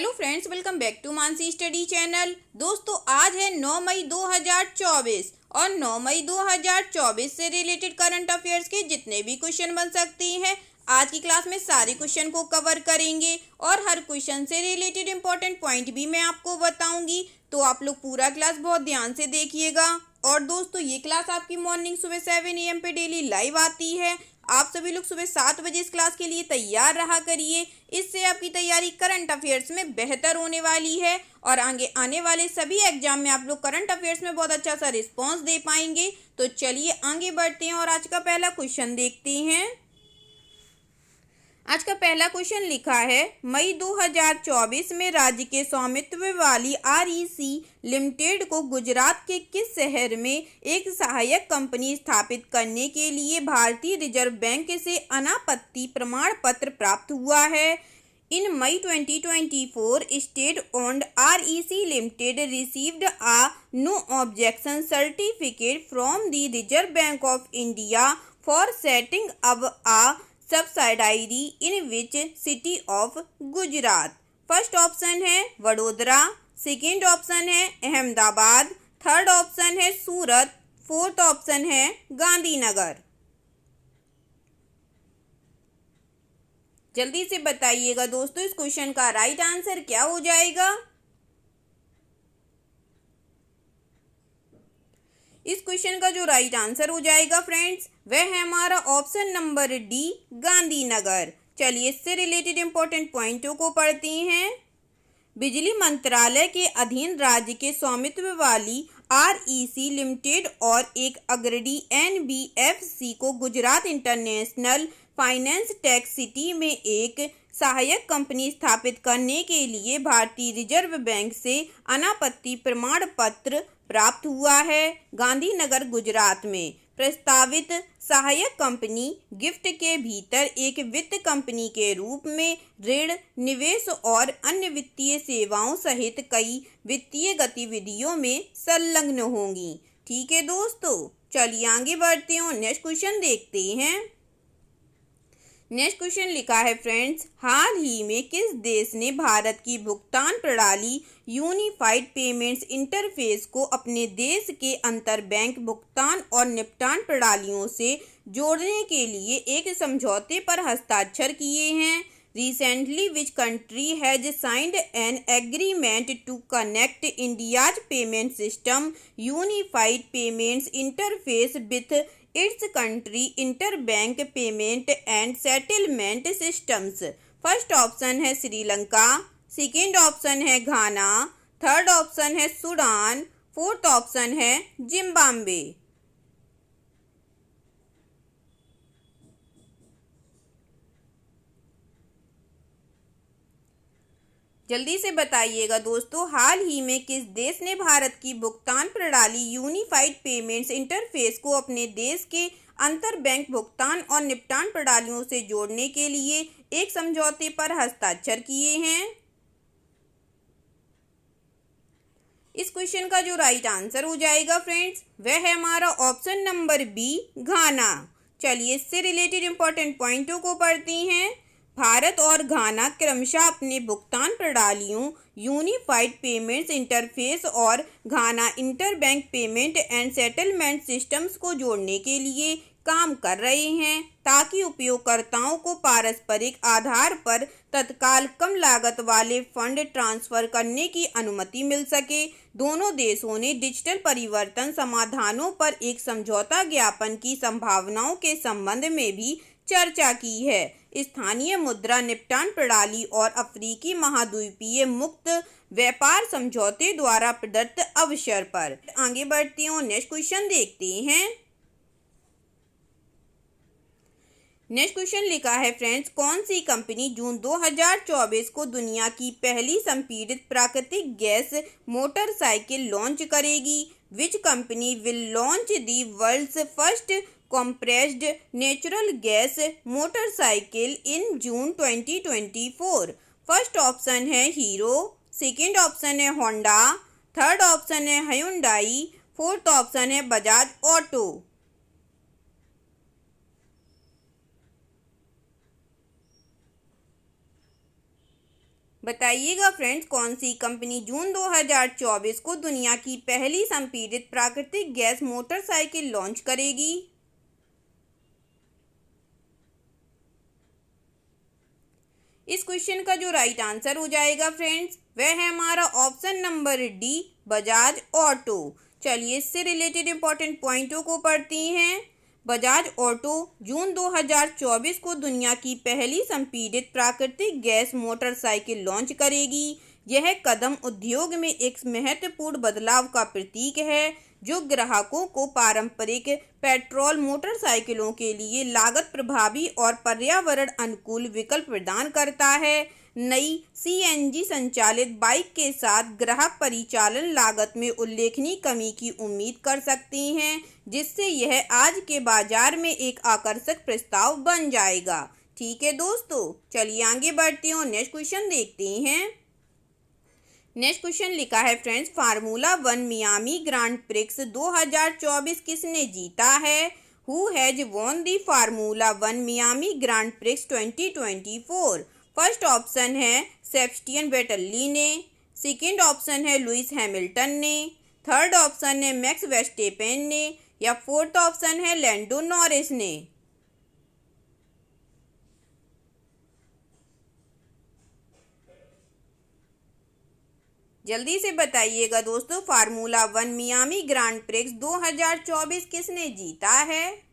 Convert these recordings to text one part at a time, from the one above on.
Hello friends, welcome back to Mansi study channel. दोस्तों, आज है 9 मई 2024 और 9 मई 2024 से रिलेटेड करंट अफेयर्स के जितने भी क्वेश्चन बन सकते हैं आज की क्लास में सारे क्वेश्चन को कवर करेंगे और हर क्वेश्चन से रिलेटेड इंपॉर्टेंट पॉइंट भी मैं आपको बताऊंगी। तो आप लोग पूरा क्लास बहुत ध्यान से देखिएगा। और दोस्तों, ये क्लास आपकी मॉर्निंग सुबह 7 AM पे डेली लाइव आती है। आप सभी लोग सुबह 7 बजे इस क्लास के लिए तैयार रहा करिए। इससे आपकी तैयारी करंट अफेयर्स में बेहतर होने वाली है और आगे आने वाले सभी एग्जाम में आप लोग करंट अफेयर्स में बहुत अच्छा सा रिस्पॉन्स दे पाएंगे। तो चलिए आगे बढ़ते हैं और आज का पहला क्वेश्चन देखते हैं। आज का पहला क्वेश्चन लिखा है, मई 2024 में राज्य के स्वामित्व वाली REC लिमिटेड को गुजरात के किस शहर में एक सहायक कंपनी स्थापित करने के लिए भारतीय रिजर्व बैंक से अनापत्ति प्रमाण पत्र प्राप्त हुआ है? In May 2024, state-owned REC Limited received a no objection certificate from the Reserve Bank of India for setting up a subsidiary in which city of Gujarat? First option है वडोदरा, सेकेंड ऑप्शन है Ahmedabad, third option है सूरत, fourth option है गांधीनगर। जल्दी से बताइएगा दोस्तों, इस question का राइट आंसर क्या हो जाएगा? इस क्वेश्चन का जो राइट आंसर हो जाएगा फ्रेंड्स, वह है हमारा ऑप्शन नंबर डी, गांधीनगर। चलिए इससे रिलेटेड इंपॉर्टेंट पॉइंटों को पढ़ते हैं। बिजली मंत्रालय के अधीन राज्य के स्वामित्व वाली REC लिमिटेड और एक अग्रणी NBFC को Gujarat international finance tech city में एक सहायक कंपनी स्थापित करने के लिए भारतीय रिजर्व बैंक से अनापत्ति प्रमाण पत्र प्राप्त हुआ है। गांधीनगर गुजरात में प्रस्तावित सहायक कंपनी गिफ्ट के भीतर एक वित्त कंपनी के रूप में ऋण, निवेश और अन्य वित्तीय सेवाओं सहित कई वित्तीय गतिविधियों में संलग्न होंगी। ठीक है दोस्तों, चलिए आगे बढ़ते हैं और नेक्स्ट क्वेश्चन देखते हैं। नेक्स्ट क्वेश्चन लिखा है फ्रेंड्स, हाल ही में किस देश ने भारत की भुगतान प्रणाली यूनिफाइड पेमेंट्स इंटरफेस को अपने देश के अंतर बैंक भुगतान और निपटान प्रणालियों से जोड़ने के लिए एक समझौते पर हस्ताक्षर किए हैं? Recently, which country has signed an agreement to connect India's payment system unified payments interface with its country interbank payment and settlement systems? First option है श्रीलंका, सेकेंड ऑप्शन है घाना, थर्ड ऑप्शन है सूडान, फोर्थ ऑप्शन है Zimbabwe. जल्दी से बताइएगा दोस्तों, हाल ही में किस देश ने भारत की भुगतान प्रणाली यूनिफाइड पेमेंट्स इंटरफेस को अपने देश के अंतर बैंक भुगतान और निपटान प्रणालियों से जोड़ने के लिए एक समझौते पर हस्ताक्षर किए हैं? इस क्वेश्चन का जो राइट आंसर हो जाएगा फ्रेंड्स, वह है हमारा ऑप्शन नंबर बी, घाना। चलिए इससे रिलेटेड इंपॉर्टेंट पॉइंटों को पढ़ते हैं। भारत और घाना क्रमशः अपने भुगतान प्रणालियों यूनिफाइड पेमेंट्स इंटरफेस और Ghana interbank payment and settlement systems को जोड़ने के लिए काम कर रहे हैं ताकि उपयोगकर्ताओं को पारस्परिक आधार पर तत्काल कम लागत वाले फंड ट्रांसफर करने की अनुमति मिल सके। दोनों देशों ने डिजिटल परिवर्तन समाधानों पर एक समझौता ज्ञापन की संभावनाओं के संबंध में भी चर्चा की है। स्थानीय मुद्रा निपटान प्रणाली और अफ्रीकी महाद्वीपीय मुक्त व्यापार समझौते द्वारा प्रदत्त अवसर पर। आगे बढ़ते हैं और नेक्स्ट क्वेश्चन देखते हैं। नेक्स्ट क्वेश्चन लिखा है फ्रेंड्स, कौन सी कंपनी जून 2024 को दुनिया की पहली संपीड़ित प्राकृतिक गैस मोटरसाइकिल लॉन्च करेगी? Which company will launch the world's first compressed natural gas motorcycle in June 2024? First option है हीरो, सेकेंड ऑप्शन है होंडा, थर्ड ऑप्शन है hyundai, फोर्थ ऑप्शन है बजाज ऑटो। बताइएगा फ्रेंड्स, कौन सी कंपनी जून 2024 को दुनिया की पहली संपीड़ित प्राकृतिक गैस मोटरसाइकिल लॉन्च करेगी। इस क्वेश्चन का जो राइट आंसर हो जाएगा फ्रेंड्स, वह है हमारा option number D, Bajaj auto. चलिए इससे रिलेटेड इंपॉर्टेंट पॉइंटों को पढ़ती हैं। बजाज ऑटो जून 2024 को दुनिया की पहली संपीड़ित प्राकृतिक गैस मोटरसाइकिल लॉन्च करेगी। यह कदम उद्योग में एक महत्वपूर्ण बदलाव का प्रतीक है, जो ग्राहकों को पारंपरिक पेट्रोल मोटरसाइकिलों के लिए लागत प्रभावी और पर्यावरण अनुकूल विकल्प प्रदान करता है। नई सीएनजी संचालित बाइक के साथ ग्राहक परिचालन लागत में उल्लेखनीय कमी की उम्मीद कर सकती हैं, जिससे यह आज के बाजार में एक आकर्षक प्रस्ताव बन जाएगा। ठीक है दोस्तों, चलिए आगे बढ़ते हैं और नेक्स्ट क्वेश्चन देखते हैं। नेक्स्ट क्वेश्चन लिखा है friends, formula 1 Miami grand prix 2024 किसने जीता है? Who has won the formula 1 Miami grand prix 2024? First option है सेबेस्टियन वेटली ने, सेकंड ऑप्शन है लुइस हैमिल्टन ने, थर्ड ऑप्शन है मैक्स वर्स्टेपेन ने, या फोर्थ ऑप्शन है लैंडो नॉरिस ने। जल्दी से बताइएगा दोस्तों, फार्मूला 1 मियामी ग्रांड प्रिक्स 2024 किसने जीता है?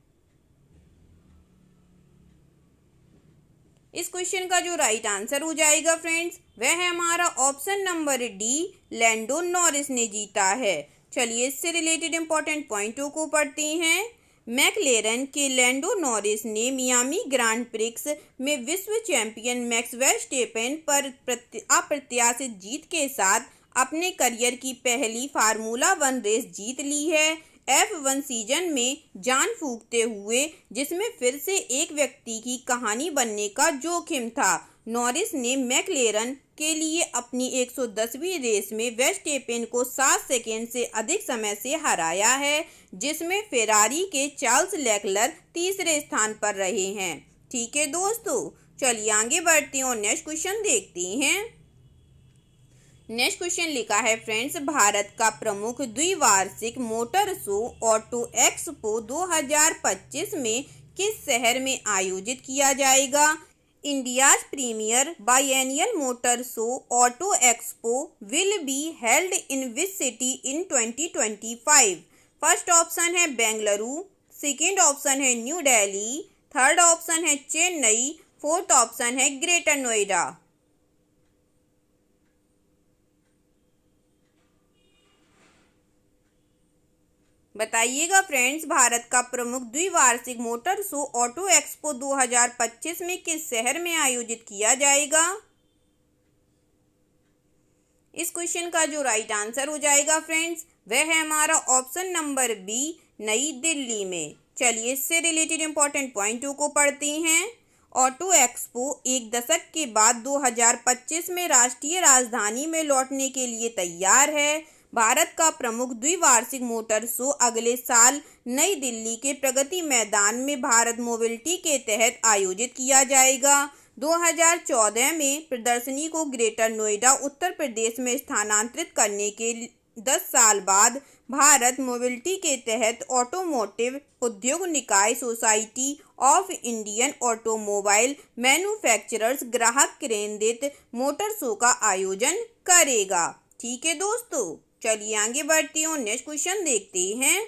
इस क्वेश्चन का जो राइट आंसर हो जाएगा फ्रेंड्स, वह है हमारा option number D, Lando Norris ने जीता है। चलिए इससे रिलेटेड इंपॉर्टेंट पॉइंटों को पढ़ते हैं। मैकलेरन के लैंडो नॉरिस ने मियामी ग्रांड प्रिक्स में विश्व चैंपियन मैक्स वर्स्टेपेन पर अप्रत्याशित जीत के साथ अपने करियर की पहली फार्मूला 1 रेस जीत ली है। F1 सीजन में जान फूंकते हुए, जिसमें फिर से एक व्यक्ति की कहानी बनने का जोखिम था, नॉरिस ने मैकलेरन के लिए अपनी 110वीं रेस में वर्स्टेपेन को 7 सेकेंड से अधिक समय से हराया है, जिसमें फेरारी के चार्ल्स लेक्लर तीसरे स्थान पर रहे हैं। ठीक है दोस्तों, चलिए आगे बढ़ते हैं और नेक्स्ट क्वेश्चन देखते हैं। नेक्स्ट क्वेश्चन लिखा है फ्रेंड्स, भारत का प्रमुख द्विवार्षिक मोटर शो ऑटो एक्सपो 2025 में किस शहर में आयोजित किया जाएगा? India's premier biennial motor show auto expo will be held in which city in 2025? First option है बेंगलुरु, सेकेंड ऑप्शन है न्यू दिल्ली, थर्ड ऑप्शन है चेन्नई, फोर्थ ऑप्शन है ग्रेटर नोएडा। बताइएगा फ्रेंड्स, भारत का प्रमुख द्विवार्षिक मोटर शो ऑटो एक्सपो 2025 में किस शहर में आयोजित किया जाएगा? इस क्वेश्चन का जो राइट आंसर हो जाएगा फ्रेंड्स, वह है हमारा ऑप्शन नंबर बी, नई दिल्ली में। चलिए इससे रिलेटेड इंपॉर्टेंट पॉइंटों को पढ़ते हैं। ऑटो एक्सपो एक दशक के बाद 2025 में राष्ट्रीय राजधानी में लौटने के लिए तैयार है। भारत का प्रमुख द्विवार्षिक मोटर शो अगले साल नई दिल्ली के प्रगति मैदान में भारत मोबिलिटी के तहत आयोजित किया जाएगा। 2014 में प्रदर्शनी को ग्रेटर नोएडा उत्तर प्रदेश में स्थानांतरित करने के 10 साल बाद भारत मोबिलिटी के तहत ऑटोमोटिव उद्योग निकाय society of Indian automobile manufacturers ग्राहक केंद्रित मोटर शो का आयोजन करेगा। ठीक है दोस्तों, चलिए आगे बढ़ती हूँ, नेक्स्ट क्वेश्चन देखते हैं।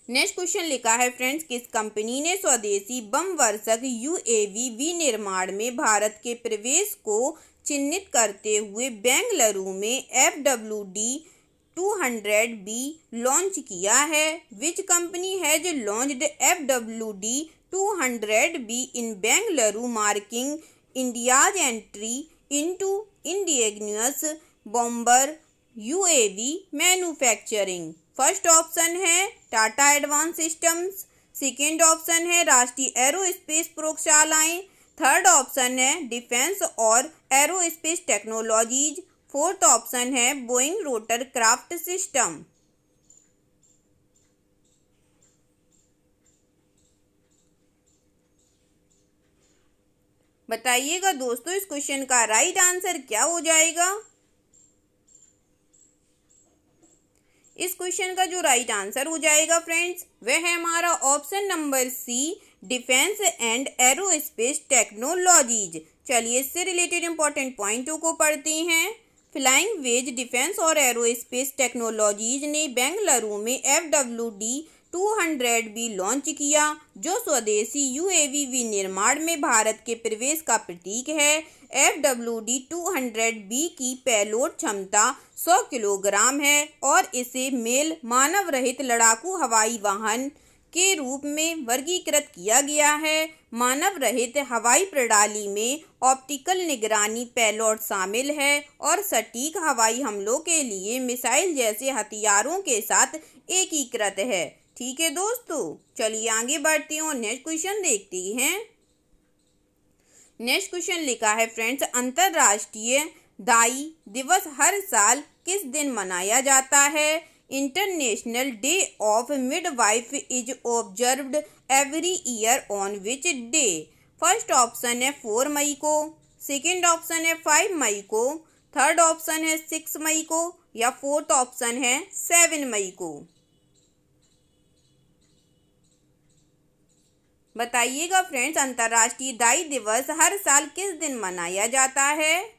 नेक्स्ट क्वेश्चन लिखा है फ्रेंड्स, किस कंपनी ने स्वदेशी बम वर्षक यूएवी विनिर्माण में भारत के प्रवेश को चिन्हित करते हुए बेंगलुरु में FWD-200B लॉन्च किया है? Which company has launched FWD-200B in Bengaluru, marking India's entry into indigenous bomber UAV manufacturing? First option है Tata advance systems, second option है राष्ट्रीय एरोस्पेस प्रयोगशालाएं, थर्ड ऑप्शन है डिफेंस और एरोस्पेस टेक्नोलॉजीज, फोर्थ ऑप्शन है बोइंग रोटर क्राफ्ट सिस्टम। बताइएगा दोस्तों इस क्वेश्चन का राइट आंसर क्या हो जाएगा। इस क्वेश्चन का जो राइट आंसर हो जाएगा फ्रेंड्स वह है हमारा option number C, defence and aerospace technologies. चलिए इससे रिलेटेड इंपॉर्टेंट पॉइंटों को पढ़ते हैं। फ्लाइंग वेज डिफेंस और एरोस्पेस टेक्नोलॉजीज ने बेंगलुरु में FWD-200 भी लॉन्च किया, जो स्वदेशी UAV निर्माण में भारत के प्रवेश का प्रतीक है। FWD-200B की पेलोड क्षमता 100 किलोग्राम है और इसे मेल मानव रहित लड़ाकू हवाई वाहन के रूप में वर्गीकृत किया गया है। मानव रहित हवाई प्रणाली में ऑप्टिकल निगरानी पेलोड शामिल है और सटीक हवाई हमलों के लिए मिसाइल जैसे हथियारों के साथ एकीकृत है। ठीक है दोस्तों, चलिए आगे बढ़ते हैं और नेक्स्ट क्वेश्चन देखते हैं। नेक्स्ट क्वेश्चन लिखा है फ्रेंड्स, अंतर्राष्ट्रीय दाई दिवस हर साल किस दिन मनाया जाता है। International day of midwife is observed every year on which day. First option है 4 मई को, सेकेंड ऑप्शन है 5 मई को, थर्ड ऑप्शन है 6 मई को या फोर्थ ऑप्शन है 7 मई को। बताइएगा फ्रेंड्स अंतर्राष्ट्रीय दाई दिवस हर साल किस दिन मनाया जाता है।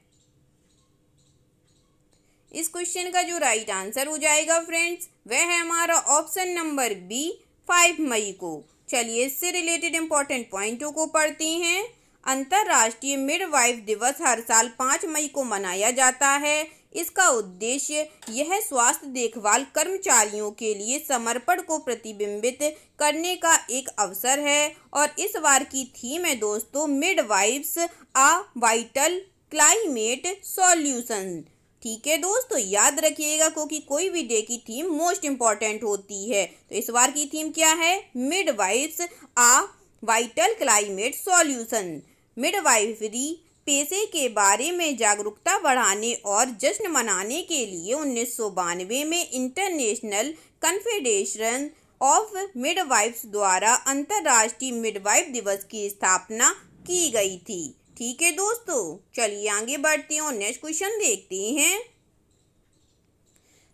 इस क्वेश्चन का जो राइट आंसर हो जाएगा फ्रेंड्स वह है हमारा ऑप्शन नंबर बी, 5 मई को। चलिए इससे रिलेटेड इंपॉर्टेंट पॉइंटों को पढ़ते हैं। अंतर्राष्ट्रीय मिडवाइफ दिवस हर साल 5 मई को मनाया जाता है। इसका उद्देश्य यह स्वास्थ्य देखभाल कर्मचारियों के लिए समर्पण को प्रतिबिंबित करने का एक अवसर है और इस बार की थीम है दोस्तों मिडवाइफ्स आ वाइटल क्लाइमेट सॉल्यूशन। ठीक है दोस्तों, याद रखिएगा क्योंकि कोई भी डे की थीम मोस्ट इम्पॉर्टेंट होती है। तो इस बार की थीम क्या है, मिडवाइफ्स आ वाइटल क्लाइमेट सॉल्यूशन। मिडवाइफरी पेशे के बारे में जागरूकता बढ़ाने और जश्न मनाने के लिए 1992 में इंटरनेशनल कन्फेडरेशन ऑफ मिडवाइफ्स द्वारा अंतर्राष्ट्रीय मिडवाइफ दिवस की स्थापना की गई थी। ठीक है दोस्तों, चलिए आगे बढ़ते हैं और नेक्स्ट क्वेश्चन देखते हैं।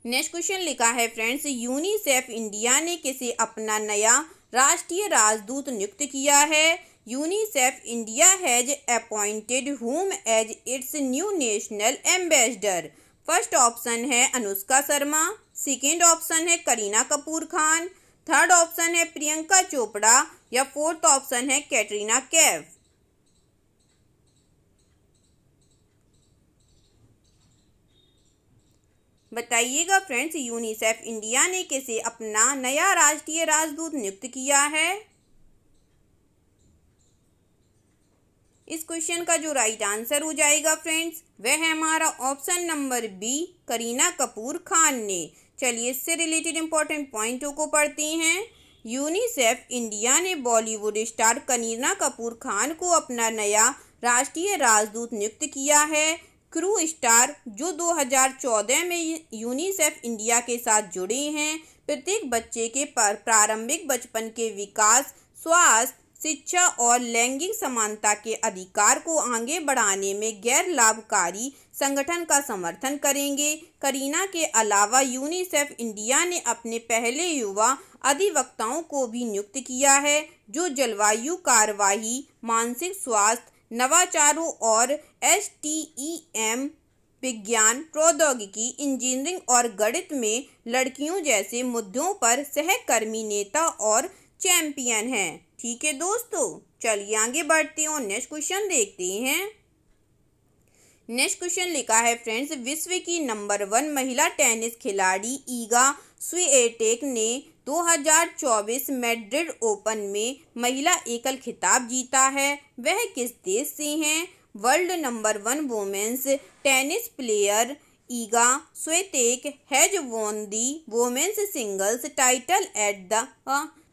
नेक्स्ट क्वेश्चन लिखा है फ्रेंड्स, यूनिसेफ इंडिया ने किसे अपना नया राष्ट्रीय राजदूत नियुक्त किया है। UNICEF India has appointed whom as its new national ambassador. First option है अनुष्का शर्मा, सेकेंड ऑप्शन है करीना कपूर खान, थर्ड ऑप्शन है प्रियंका चोपड़ा या फोर्थ ऑप्शन है कैटरीना कैफ। बताइएगा फ्रेंड्स यूनिसेफ इंडिया ने किसे अपना नया राष्ट्रीय राजदूत नियुक्त किया है। इस क्वेश्चन का जो राइट आंसर हो जाएगा फ्रेंड्स वह है हमारा option number B, Kareena Kapoor Khan ने। चलिए इससे रिलेटेड इंपॉर्टेंट पॉइंटों को पढ़ते हैं। यूनिसेफ इंडिया ने बॉलीवुड स्टार करीना कपूर खान को अपना नया राष्ट्रीय राजदूत नियुक्त किया है। क्रू स्टार जो 2014 में यूनिसेफ इंडिया के साथ जुड़े हैं, प्रत्येक बच्चे के प्रारंभिक बचपन के विकास, स्वास्थ्य, शिक्षा और लैंगिक समानता के अधिकार को आगे बढ़ाने में गैर लाभकारी संगठन का समर्थन करेंगे। करीना के अलावा यूनिसेफ इंडिया ने अपने पहले युवा अधिवक्ताओं को भी नियुक्त किया है जो जलवायु कार्यवाही, मानसिक स्वास्थ्य, नवाचारों और STEM विज्ञान, प्रौद्योगिकी, इंजीनियरिंग और गणित में लड़कियों जैसे मुद्दों पर सहकर्मी नेता और चैंपियन हैं। ठीक है दोस्तों, चलिए आगे बढ़ते हैं और नेक्स्ट क्वेश्चन देखते हैं। नेक्स्ट क्वेश्चन लिखा है फ्रेंड्स, विश्व की नंबर 1 महिला टेनिस खिलाड़ी ईगा स्विएटेक ने 2024 मैड्रिड ओपन में महिला एकल खिताब जीता है। वह किस देश से हैं। World number 1 women's tennis player Iga Swiatek has won the women's singles title at the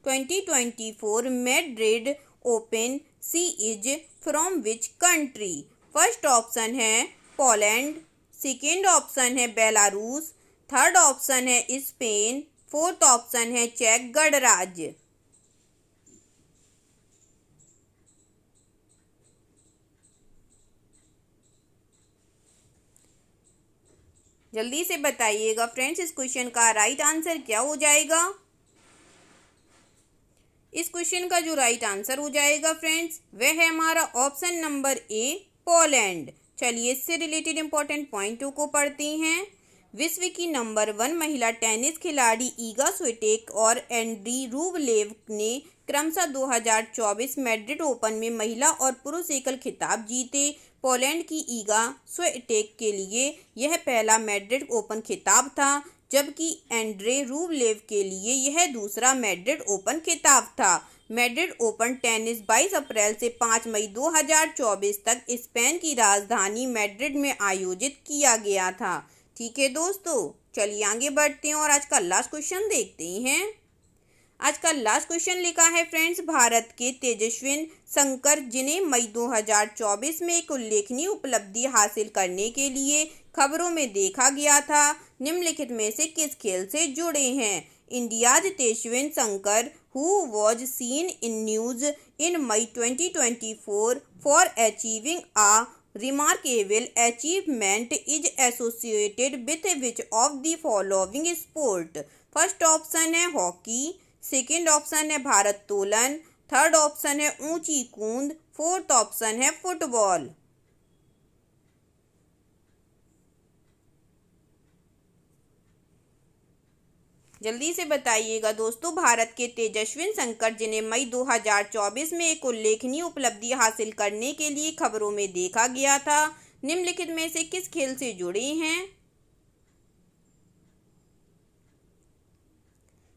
2024 Madrid Open. She is from which country. First option है पोलैंड, सेकेंड ऑप्शन है बेलारूस, थर्ड ऑप्शन है स्पेन, फोर्थ ऑप्शन है चेक गणराज्य। जल्दी से बताइएगा friends, इस क्वेश्चन का राइट आंसर क्या हो जाएगा। इस क्वेश्चन का जो राइट आंसर हो जाएगा फ्रेंड्स, वह है हमारा ऑप्शन नंबर ए, पोलैंड। चलिए इससे रिलेटेड इंपॉर्टेंट पॉइंटों को पढ़ते हैं। विश्व की नंबर 1 महिला टेनिस खिलाड़ी ईगा स्विटेक और एंड्री रूबलेव ने क्रमशः 2024 मैड्रिड ओपन में महिला और पुरुष एकल खिताब जीते। पोलैंड की ईगा स्विटेक के लिए यह पहला मैड्रिड ओपन खिताब था, जबकि एंड्रे रूबलेव के लिए यह दूसरा मैड्रिड ओपन खिताब था। मैड्रिड ओपन टेनिस 22 अप्रैल से 5 मई 2024 तक स्पेन की राजधानी मैड्रिड में आयोजित किया गया था। ठीक है दोस्तों, चलिए आगे बढ़ते हैं और आज का लास्ट क्वेश्चन देखते हैं। आज का लास्ट क्वेश्चन लिखा है फ्रेंड्स, भारत के तेजस्विन शंकर, जिन्हें मई 2024 में एक उल्लेखनीय उपलब्धि हासिल करने के लिए खबरों में देखा गया था, निम्नलिखित में से किस खेल से जुड़े हैं। India's Tejaswin Shankar who was seen in news in May 2024 for achieving a remarkable achievement is associated with which of the following sport। First option है हॉकी, सेकंड ऑप्शन है भारोत्तोलन, थर्ड ऑप्शन है ऊंची कूद, फोर्थ ऑप्शन है फुटबॉल। जल्दी से बताइएगा दोस्तों, भारत के तेजस्विन शंकर, जिन्हें मई 2024 में एक उल्लेखनीय उपलब्धि हासिल करने के लिए खबरों में देखा गया था, निम्नलिखित में से किस खेल से जुड़े हैं।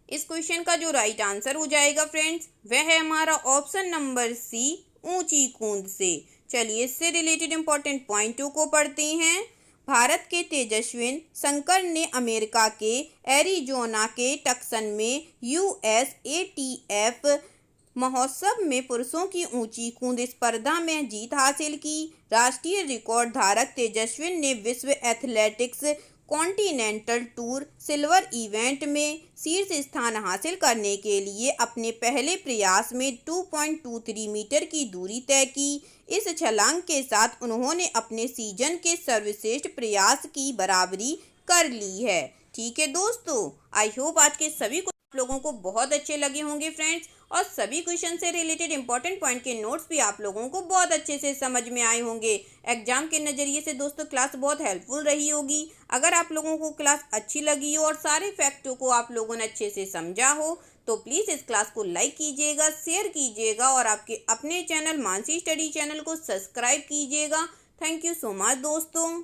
इस क्वेश्चन का जो राइट आंसर हो जाएगा फ्रेंड्स, वह है हमारा ऑप्शन नंबर सी, ऊंची कूद से। चलिए इससे रिलेटेड इंपॉर्टेंट पॉइंटों को पढ़ते हैं। भारत के तेजस्विन शंकर ने अमेरिका के एरिजोना के टक्सन में USATF महोत्सव में पुरुषों की ऊंची कूद स्पर्धा में जीत हासिल की। राष्ट्रीय रिकॉर्ड धारक तेजस्विन ने विश्व athletics continental tour silver event में शीर्ष स्थान हासिल करने के लिए अपने पहले प्रयास में 2.23 मीटर की दूरी तय की। इस छलांग के साथ उन्होंने अपने सीजन के सर्वश्रेष्ठ प्रयास की बराबरी कर ली है। ठीक है दोस्तों, आई होप आज के सभी आप लोगों को बहुत अच्छे लगे होंगे फ्रेंड्स, और सभी क्वेश्चन से रिलेटेड इंपॉर्टेंट पॉइंट के नोट्स भी आप लोगों को बहुत अच्छे से समझ में आए होंगे। एग्जाम के नज़रिए से दोस्तों क्लास बहुत हेल्पफुल रही होगी। अगर आप लोगों को क्लास अच्छी लगी हो और सारे फैक्टों को आप लोगों ने अच्छे से समझा हो, तो प्लीज़ इस क्लास को लाइक कीजिएगा, शेयर कीजिएगा और आपके अपने चैनल मानसी स्टडी चैनल को सब्सक्राइब कीजिएगा। थैंक यू सो मच दोस्तों।